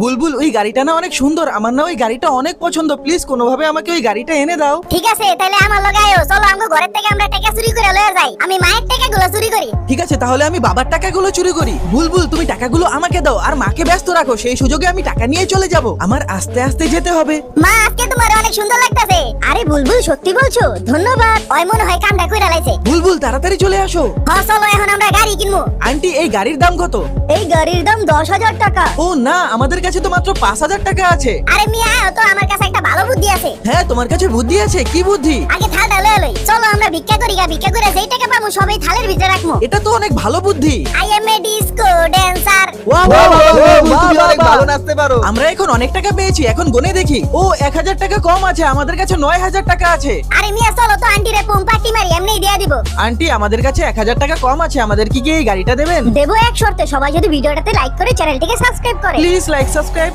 বুলবুল ওই গাড়িটা না অনেক সুন্দর, আমার না ওই গাড়িটা অনেক পছন্দ, প্লিজ কোনোভাবে আমাকে ওই গাড়িটা এনে দাও। ঠিক আছে তাহলে আমার লগে আয়ো, চলো আমগো ঘরের থেকে আমরা টাকা চুরি করে লয়ে যাই। আমি মায়ের টাকাগুলো চুরি করি। ঠিক আছে তাহলে আমি বাবার টাকাগুলো চুরি করি। বুলবুল তুমি টাকাগুলো আমাকে দাও আর মাকে ব্যস্ত রাখো, সেই সুযোগে আমি টাকা নিয়ে চলে যাব। আমার আস্তে আস্তে যেতে হবে। মা আজকে তোমার অনেক সুন্দর লাগতাছে। আরে বুলবুল সত্যি বলছো? ধন্যবাদ। ওই মনে হয় কামটা কইরা লাইছে। বুলবুল তাড়াতাড়ি চলে আসো। হ্যাঁ চলো এখন আমরা গাড়ি কিনবো। আন্টি এই গাড়ির দাম কত? এই গাড়ির দাম 10,000 টাকা। ও না, আমাদের কাছে তো মাত্র 5,000 টাকা আছে। আরে মিয়া তো আমার কাছে একটা ভালো বুদ্ধি আছে। হ্যাঁ তোমার কাছে বুদ্ধি আছে? কি বুদ্ধি? আগে থালটা লয়ে লই। চলো আমরা ভিক্ষা করি, ভিক্ষা করে যেই টাকা পাবো সবই থালের ভিতরে রাখবো। এটা তো অনেক ভালো বুদ্ধি। I M A disco dancer. Wow wow তুমি অনেক ভালো নাচতে পারো। আমরা এখন অনেক টাকা পেয়েছি, এখন গুনে দেখি। ও 1,000 টাকা কম আছে, আমাদের কাছে 9,000 টাকা আছে। আরে মিয়া চলো তো আন্টি রে পম পার্টি মারি, এমনিই দিয়া দিব। আন্টি আমাদের কাছে 1,000 টাকা কম আছে, আমাদের কি এই গাড়িটা দেবেন? দেবো এক শর্তে, সবাই যদি ভিডিওটাতে লাইক করে চ্যানেলটিকে সাবস্ক্রাইব করে। Please like subscribe.